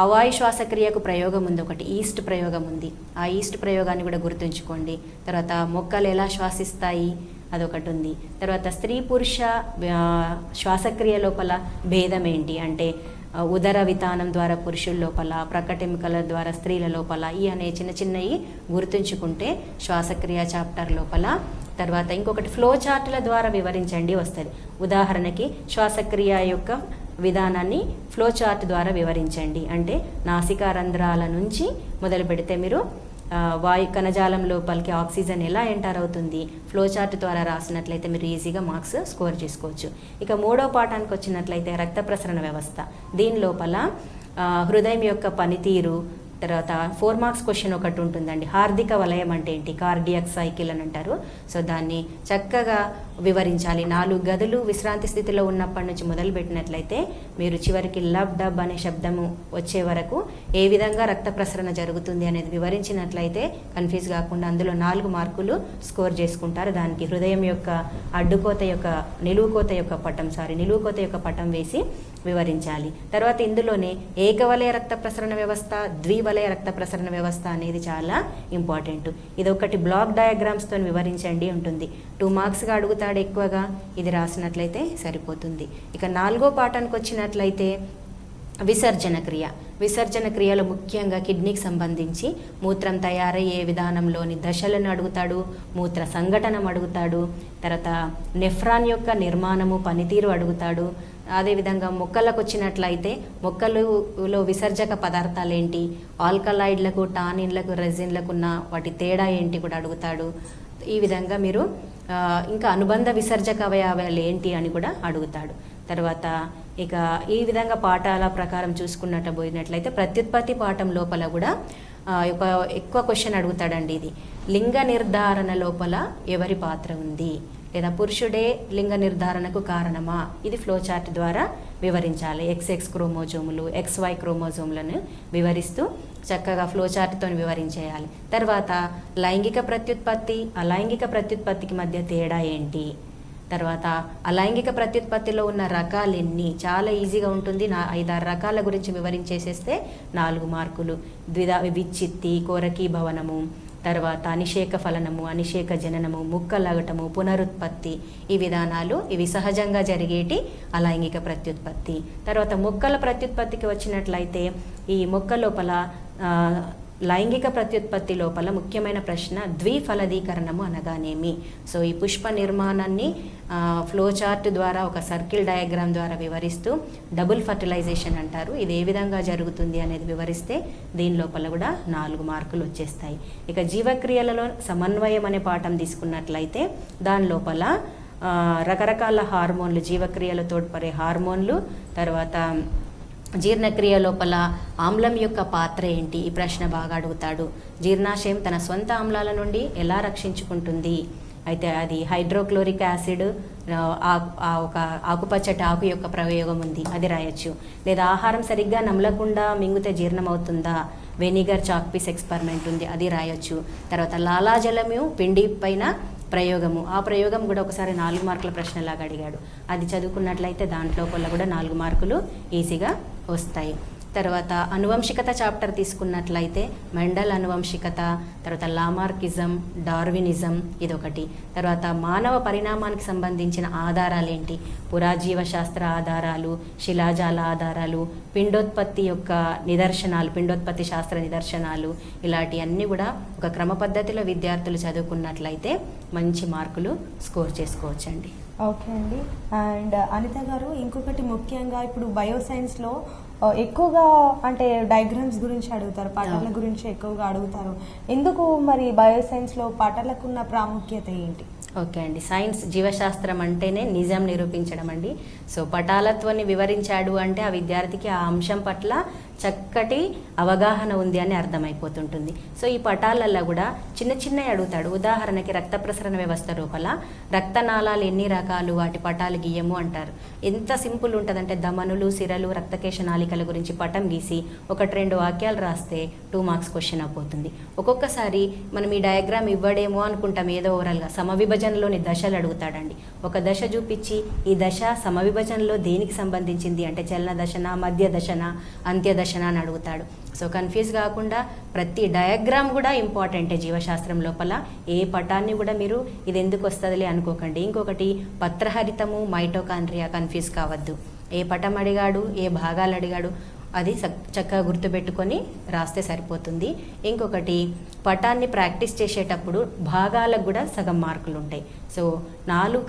అవాయు శ్వాసక్రియకు ప్రయోగం ఉంది, ఒకటి ఈస్ట్ ప్రయోగం ఉంది. ఆ ఈస్ట్ ప్రయోగాన్ని కూడా గుర్తుంచుకోండి. తర్వాత మొక్కలు ఎలా శ్వాసిస్తాయి అదొకటి ఉంది. తర్వాత స్త్రీ పురుష శ్వాసక్రియ లోపల భేదం ఏంటి అంటే ఉదర విధానం ద్వారా పురుషుల లోపల, ప్రకటెముకల ద్వారా స్త్రీల లోపల, ఈ అనే చిన్న చిన్నవి గుర్తుంచుకుంటే శ్వాసక్రియ చాప్టర్ లోపల. తర్వాత ఇంకొకటి ఫ్లో చార్టుల ద్వారా వివరించండి వస్తుంది. ఉదాహరణకి శ్వాసక్రియ యొక్క విధానాన్ని ఫ్లో చార్ట్ ద్వారా వివరించండి అంటే నాసికా రంధ్రాల నుంచి మొదలు పెడితే మీరు వాయు కణజాలం లోపలికి ఆక్సిజన్ ఎలా ఎంటర్ అవుతుంది ఫ్లో చార్ట్ ద్వారా రాసినట్లయితే మీరు ఈజీగా మార్క్స్ స్కోర్ చేసుకోవచ్చు. ఇక 3వ పాఠానికి వచ్చినట్లయితే రక్త ప్రసరణ వ్యవస్థ. దీని లోపల హృదయం యొక్క పనితీరు, తర్వాత 4 మార్క్స్ క్వశ్చన్ ఒకటి ఉంటుందండి. హార్దిక వలయం అంటే ఏంటి, కార్డియాక్ సైకిల్ అని అంటారు. సో దాన్ని చక్కగా వివరించాలి. 4 గదులు విశ్రాంతి స్థితిలో ఉన్నప్పటి నుంచి మొదలు పెట్టినట్లయితే మీరు చివరికి లబ్ డబ్ అనే శబ్దము వచ్చే వరకు ఏ విధంగా రక్త ప్రసరణ జరుగుతుంది అనేది వివరించినట్లయితే కన్ఫ్యూజ్ కాకుండా అందులో 4 మార్కులు స్కోర్ చేసుకుంటారు. దానికి హృదయం యొక్క అడ్డుకోత యొక్క నిలువుకోత యొక్క పటం వేసి వివరించాలి. తర్వాత ఇందులోనే ఏకవలయ రక్త ప్రసరణ వ్యవస్థ, ద్వివలయ రక్త ప్రసరణ వ్యవస్థ అనేది చాలా ఇంపార్టెంట్. ఇది ఒకటి బ్లాక్ డయాగ్రామ్స్తో వివరించండి ఉంటుంది. 2 మార్క్స్గా అడుగుతాడు ఎక్కువగా, ఇది రాసినట్లయితే సరిపోతుంది. ఇక 4వ పాఠానికి వచ్చినట్లయితే విసర్జన క్రియ. విసర్జన క్రియలో ముఖ్యంగా కిడ్నీకి సంబంధించి మూత్రం తయారయ్యే విధానంలోని దశలను అడుగుతాడు, మూత్ర సంఘటన అడుగుతాడు, తర్వాత నెఫ్రాన్ యొక్క నిర్మాణము పనితీరు అడుగుతాడు. అదేవిధంగా మొక్కలకు వచ్చినట్లయితే మొక్కలలో విసర్జక పదార్థాలు ఏంటి, ఆల్కలాయిడ్లకు, టానిన్లకు, రెజిన్లకు ఉన్న వాటి తేడా ఏంటి కూడా అడుగుతాడు. ఈ విధంగా మీరు ఇంకా అనుబంధ విసర్జక అవయవాలు ఏంటి అని కూడా అడుగుతాడు. తర్వాత ఇక ఈ విధంగా పాఠాల ప్రకారం చూసుకున్నట్టు పోయినట్లయితే ప్రత్యుత్పత్తి పాఠం లోపల కూడా ఎక్కువ క్వశ్చన్ అడుగుతాడండి. ఇది లింగ నిర్ధారణ లోపల ఎవరి పాత్ర ఉంది, లేదా పురుషుడే లింగ నిర్ధారణకు కారణమా, ఇది ఫ్లో చార్ట్ ద్వారా వివరించాలి. XX క్రోమోజోములు, XY క్రోమోజోములను వివరిస్తూ చక్కగా ఫ్లో చార్ట్తో వివరించేయాలి. తర్వాత లైంగిక ప్రత్యుత్పత్తి, అలైంగిక ప్రత్యుత్పత్తికి మధ్య తేడా ఏంటి, తర్వాత అలైంగిక ప్రత్యుత్పత్తిలో ఉన్న రకాలు ఎన్ని, చాలా ఈజీగా ఉంటుంది. 5-6 రకాల గురించి వివరించేసేస్తే 4 మార్కులు. విచ్చిత్తి, కోరకీ భవనము, తర్వాత అనిషేక ఫలనము, అనిషేక జననము, ముక్కలగటము, పునరుత్పత్తి, ఈ విధానాలు ఇవి సహజంగా జరిగేటి అలైంగిక ప్రత్యుత్పత్తి. తర్వాత మొక్కల ప్రత్యుత్పత్తికి వచ్చినట్లయితే ఈ మొక్క లోపల లైంగిక ప్రత్యుత్పత్తి లోపల ముఖ్యమైన ప్రశ్న ద్విఫలదీకరణము అనగానేమి. సో ఈ పుష్ప నిర్మాణాన్ని ఫ్లో చార్ట్ ద్వారా ఒక సర్కిల్ డయాగ్రామ్ ద్వారా వివరిస్తూ డబుల్ ఫర్టిలైజేషన్ అంటారు, ఇది ఏ విధంగా జరుగుతుంది అనేది వివరిస్తే దీని లోపల కూడా 4 మార్కులు వచ్చేస్తాయి. ఇక జీవక్రియలలో సమన్వయం అనే పాఠం తీసుకున్నట్లయితే దాని లోపల రకరకాల హార్మోన్లు, జీవక్రియలో తోడ్పడే హార్మోన్లు, తర్వాత జీర్ణక్రియ లోపల ఆమ్లం యొక్క పాత్ర ఏంటి, ఈ ప్రశ్న బాగా అడుగుతాడు. జీర్ణాశయం తన సొంత ఆమ్లాల నుండి ఎలా రక్షించుకుంటుంది, అయితే అది హైడ్రోక్లోరిక్ యాసిడ్, ఒక ఆకుపచ్చటి ఆకు యొక్క ప్రయోగం ఉంది, అది రాయొచ్చు. లేదా ఆహారం సరిగ్గా నమలకుండా మింగితే జీర్ణమవుతుందా, వెనిగర్ చాక్ పీస్ ఎక్స్పెరిమెంట్ ఉంది, అది రాయొచ్చు. తర్వాత లాలాజలము పిండి పైన ప్రయోగము, ఆ ప్రయోగం కూడా ఒకసారి 4 మార్కుల ప్రశ్నలాగా అడిగాడు. అది చదువుకున్నట్లయితే దాంట్లో కూడా 4 మార్కులు ఈజీగా వస్తాయి. తర్వాత అనువంశికత చాప్టర్ తీసుకున్నట్లయితే మెండల్ అనువంశికత, తర్వాత లామార్కిజం, డార్వినిజం ఇదొకటి. తర్వాత మానవ పరిణామానికి సంబంధించిన ఆధారాలు ఏంటి, పురాజీవ శాస్త్ర ఆధారాలు, శిలాజాల ఆధారాలు, పిండోత్పత్తి యొక్క నిదర్శనాలు, పిండోత్పత్తి శాస్త్ర నిదర్శనాలు, ఇలాంటివన్నీ కూడా ఒక క్రమ పద్ధతిలో విద్యార్థులు చదువుకున్నట్లయితే మంచి మార్కులు స్కోర్ చేసుకోవచ్చండి. ఓకే అండి. అండ్ అనిత గారు, ఇంకొకటి ముఖ్యంగా ఇప్పుడు బయోసైన్స్లో ఎక్కువగా అంటే డయాగ్రామ్స్ గురించి అడుగుతారు, పాఠాల గురించి ఎక్కువగా అడుగుతారు. ఎందుకు మరి బయోసైన్స్లో పాఠాలకు ఉన్న ప్రాముఖ్యత ఏంటి? ఓకే అండి, సైన్స్ జీవశాస్త్రం అంటేనే నిజం నిరూపించడం అండి. సో పటాలత్వాన్ని వివరించాడు అంటే ఆ విద్యార్థికి ఆ అంశం పట్ల చక్కటి అవగాహన ఉంది అని అర్థమైపోతుంటుంది. సో ఈ పటాలల్లో కూడా చిన్న చిన్నవి అడుగుతాడు. ఉదాహరణకి రక్త ప్రసరణ వ్యవస్థ లోపల రక్తనాళాలు ఎన్ని రకాలు, వాటి పటాలు గీయము అంటారు. ఎంత సింపుల్ ఉంటుందంటే ధమనులు, సిరలు, రక్తకేశ నాళికల గురించి పటం గీసి 1-2 వాక్యాలు రాస్తే 2 మార్క్స్ క్వశ్చన్ అయిపోతుంది. ఒక్కొక్కసారి మనం ఈ డయాగ్రామ్ ఇవ్వడేమో అనుకుంటాం ఏదో ఓవరాల్గా, సమవిభజనలోని దశలు అడుగుతాడండి. ఒక దశ చూపించి ఈ దశ సమవిభజనలో దేనికి సంబంధించింది అంటే చలన దశన, మధ్య దశన, అంత్య దశన అని అడుగుతాడు. సో కన్ఫ్యూజ్ కాకుండా ప్రతి డయాగ్రామ్ కూడా ఇంపార్టెంటే జీవశాస్త్రం లోపల. ఏ పటాన్ని కూడా మీరు ఇది ఎందుకు వస్తుందిలే అనుకోకండి. ఇంకొకటి పత్రహరితము, మైటోకాండ్రియా, కన్ఫ్యూజ్ కావద్దు. ఏ పటం అడిగాడు, ఏ భాగాలు అడిగాడు, అది చక్కగా గుర్తుపెట్టుకొని రాస్తే సరిపోతుంది. ఇంకొకటి పటాన్ని ప్రాక్టీస్ చేసేటప్పుడు భాగాలకు కూడా సగం మార్కులు ఉంటాయి. సో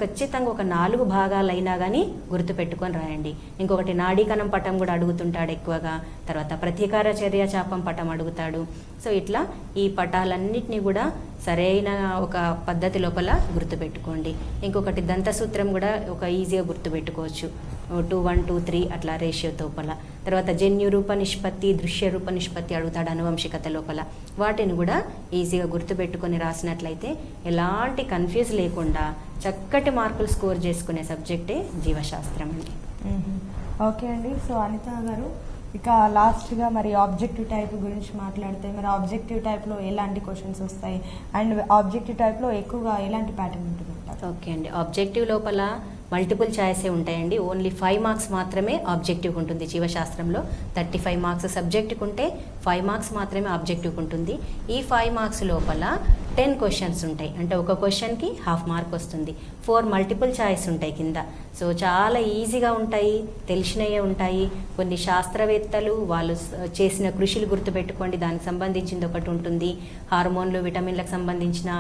ఖచ్చితంగా ఒక 4 భాగాలు అయినా కానీ గుర్తుపెట్టుకొని రాయండి. ఇంకొకటి నాడీకణం పటం కూడా అడుగుతుంటాడు ఎక్కువగా. తర్వాత ప్రతీకార చర్య చాపం పటం అడుగుతాడు. సో ఇట్లా ఈ పటాలన్నిటినీ కూడా సరైన ఒక పద్ధతి లోపల గుర్తుపెట్టుకోండి. ఇంకొకటి దంతసూత్రం కూడా ఒక ఈజీగా గుర్తుపెట్టుకోవచ్చు, 2:1, 2:3 అట్లా రేషియో లోపల. తర్వాత జన్యు రూప నిష్పత్తి, దృశ్య రూప నిష్పత్తి అడుగుతాడు అనువంశికత లోపల. వాటిని కూడా ఈజీగా గుర్తుపెట్టుకొని రాసినట్లయితే ఎలాంటి కన్ఫ్యూజ్ లేకుండా చక్కటి మార్కులు స్కోర్ చేసుకునే సబ్జెక్టే జీవశాస్త్రం అండి. ఓకే అండి. సో అనిత గారు, ఇక లాస్ట్గా మరి ఆబ్జెక్టివ్ టైప్ గురించి మాట్లాడితే, మరి ఆబ్జెక్టివ్ టైప్లో ఎలాంటి క్వశ్చన్స్ వస్తాయి అండ్ ఆబ్జెక్టివ్ టైప్లో ఎక్కువగా ఎలాంటి ప్యాటర్న్ ఉంటుంది? ఓకే అండి, ఆబ్జెక్టివ్ లోపల మల్టిపుల్ ఛాయిసే ఉంటాయండి. ఓన్లీ 5 మార్క్స్ మాత్రమే ఆబ్జెక్టివ్ ఉంటుంది జీవశాస్త్రంలో. 35 మార్క్స్ సబ్జెక్టుకు ఉంటే 5 మార్క్స్ మాత్రమే ఆబ్జెక్టివ్ ఉంటుంది. ఈ 5 మార్క్స్ లోపల 10 క్వశ్చన్స్ ఉంటాయి. అంటే ఒక క్వశ్చన్కి 1/2 మార్క్ వస్తుంది. 4 మల్టిపుల్ ఛాయిస్ ఉంటాయి కింద. సో చాలా ఈజీగా ఉంటాయి, తెలిసినవే ఉంటాయి. కొన్ని శాస్త్రవేత్తలు వాళ్ళు చేసిన కృషిలు గుర్తుపెట్టుకోండి, దానికి సంబంధించింది ఒకటి ఉంటుంది. హార్మోన్లు, విటమిన్లకు సంబంధించిన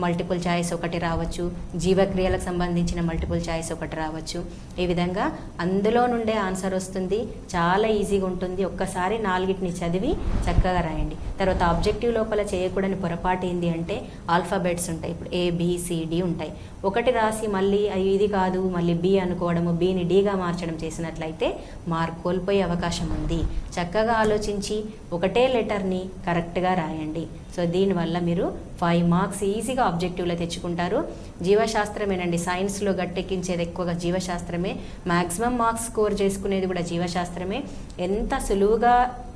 మల్టిపుల్ ఛాయిస్ ఒకటి రావచ్చు, జీవక్రియలకు సంబంధించిన మల్టిపుల్ ఛాయిస్ ఒకటి రావచ్చు. ఈ విధంగా అందులో నుండే ఆన్సర్ వస్తుంది. చాలా ఈజీగా ఉంటుంది. ఒక్కసారి 4ని చదివి చక్కగా రాయండి. తర్వాత ఆబ్జెక్టివ్ లోపల చేయకూడని పొరపాటు ఏంటి అంటే ఆల్ఫాబెట్స్ ఉంటాయి. ఇప్పుడు ABCD ఉంటాయి. ఒకటి రాసి మళ్ళీ ఇది కాదు మళ్ళీ B అనుకోవడము, Bని Dగా మార్చడం చేసినట్లయితే మార్క్ కోల్పోయే అవకాశం ఉంది. చక్కగా ఆలోచించి ఒకటే లెటర్ని కరెక్ట్గా రాయండి. సో దీనివల్ల మీరు 5 మార్క్స్ ఈజీగా ఆబ్జెక్టివ్లో తెచ్చుకుంటారు. జీవశాస్త్రమేనండి, సైన్స్లో గట్టెక్కించేది ఎక్కువగా జీవశాస్త్రమే. మ్యాక్సిమం మార్క్స్ స్కోర్ చేసుకునేది కూడా జీవశాస్త్రమే. ఎంత సులువుగా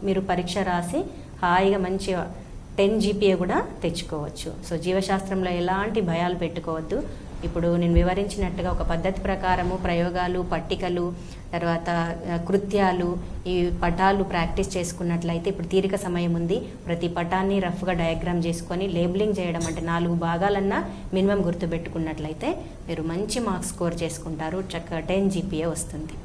మీరు పరీక్ష రాసి హాయిగా మంచిగా 10 GPA కూడా తెచ్చుకోవచ్చు. సో జీవశాస్త్రంలో ఎలాంటి భయాలు పెట్టుకోవద్దు. ఇప్పుడు నేను వివరించినట్టుగా ఒక పద్ధతి ప్రకారము ప్రయోగాలు, పట్టికలు, తర్వాత కృత్యాలు, ఈ పటాలు ప్రాక్టీస్ చేసుకున్నట్లయితే ఇప్పుడు తీరిక సమయం ఉంది. ప్రతి పటాన్ని రఫ్గా డయాగ్రామ్ చేసుకొని లేబులింగ్ చేయడం, అంటే 4 భాగాలన్నా మినిమం గుర్తుపెట్టుకున్నట్లయితే మీరు మంచి మార్క్స్ స్కోర్ చేసుకుంటారు. చక్కగా 10 GPA వస్తుంది.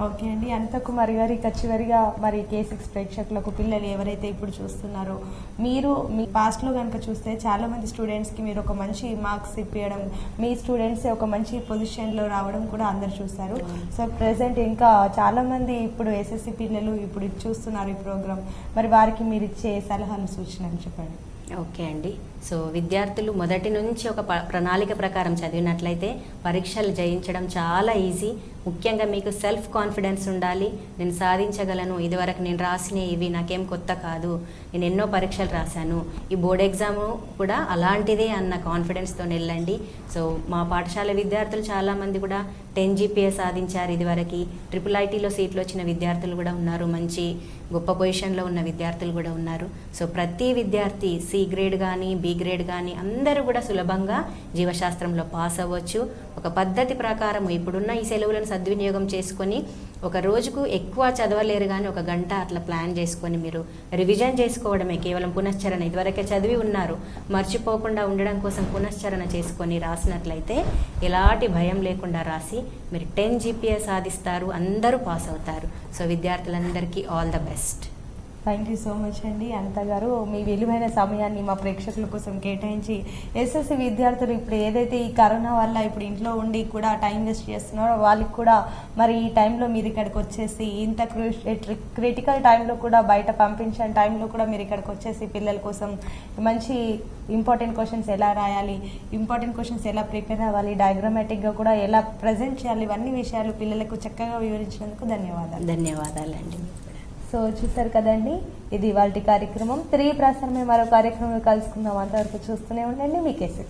ఓకే అండి. అనిత కుమారి గారు, ఇక చివరిగా మరి K6 ప్రేక్షకులకు, పిల్లలు ఎవరైతే ఇప్పుడు చూస్తున్నారో, మీరు మీ పాస్ట్లో కనుక చూస్తే చాలామంది స్టూడెంట్స్కి మీరు ఒక మంచి మార్క్స్ ఇప్పించడం, మీ స్టూడెంట్స్ ఒక మంచి పొజిషన్లో రావడం కూడా అందరు చూస్తారు. సో ప్రెసెంట్ ఇంకా చాలామంది ఇప్పుడు SSC పిల్లలు ఇప్పుడు చూస్తున్నారు ఈ ప్రోగ్రామ్. మరి వారికి మీరు ఇచ్చే సలహాలు, సూచనలు చెప్పండి. ఓకే అండి. సో విద్యార్థులు మొదటి నుంచి ఒక ప్రణాళిక ప్రకారం చదివినట్లయితే పరీక్షలు జయించడం చాలా ఈజీ. ముఖ్యంగా మీకు సెల్ఫ్ కాన్ఫిడెన్స్ ఉండాలి. నేను సాధించగలను, ఇదివరకు నేను రాసిన ఇవి నాకేం కొత్త కాదు, నేను ఎన్నో పరీక్షలు రాశాను, ఈ బోర్డ్ ఎగ్జాము కూడా అలాంటిదే అన్న కాన్ఫిడెన్స్తో వెళ్ళండి. సో మా పాఠశాల విద్యార్థులు చాలామంది కూడా 10 GPA సాధించారు. ఇదివరకు IIITలో సీట్లు వచ్చిన విద్యార్థులు కూడా ఉన్నారు, మంచి గొప్ప పొజిషన్లో ఉన్న విద్యార్థులు కూడా ఉన్నారు. సో ప్రతి విద్యార్థి C గ్రేడ్ కానీ B గ్రేడ్ కానీ అందరూ కూడా సులభంగా జీవశాస్త్రంలో పాస్ అవ్వచ్చు. ఒక పద్ధతి ప్రకారం ఇప్పుడున్న ఈ సెలవులను సద్వినియోగం చేసుకొని ఒక రోజుకు ఎక్కువ చదవలేరు కానీ 1 గంట అట్లా ప్లాన్ చేసుకొని మీరు రివిజన్ చేసుకోవడమే, కేవలం పునశ్చరణ. ఇదివరకే చదివి ఉన్నారు, మర్చిపోకుండా ఉండడం కోసం పునశ్చరణ చేసుకొని రాసినట్లయితే ఎలాంటి భయం లేకుండా రాసి మీరు 10 GPA సాధిస్తారు, అందరూ పాస్ అవుతారు. సో విద్యార్థులందరికీ all the best. Thank you so much అండి అనిత గారు. మీ విలువైన సమయాన్ని మా ప్రేక్షకుల కోసం కేటాయించి ఎస్ఎస్సి విద్యార్థులు ఇప్పుడు ఏదైతే ఈ కరోనా వల్ల ఇప్పుడు ఇంట్లో ఉండి కూడా టైం వేస్ట్ చేస్తున్నారో వాళ్ళకి కూడా మరి ఈ టైంలో మీరు ఇక్కడికి వచ్చేసి ఇంత క్రిటికల్ టైంలో కూడా బయట పంపించని టైంలో కూడా మీరు ఇక్కడికి వచ్చేసి పిల్లల కోసం మంచి ఇంపార్టెంట్ క్వశ్చన్స్ ఎలా రాయాలి, ఇంపార్టెంట్ క్వశ్చన్స్ ఎలా ప్రిపేర్ అవ్వాలి, డయాగ్రామాటిక్గా కూడా ఎలా ప్రజెంట్ చేయాలి, ఇవన్నీ విషయాలు పిల్లలకు చక్కగా వివరించినందుకు ధన్యవాదాలు. ధన్యవాదాలండి. సో చూసారు కదండి, ఇది ఇవాల్టి కార్యక్రమం. తిరిగి ప్రసారమే మరో కార్యక్రమం కలుసుకుందాం. అంతవరకు చూస్తూనే ఉండండి మీ K6.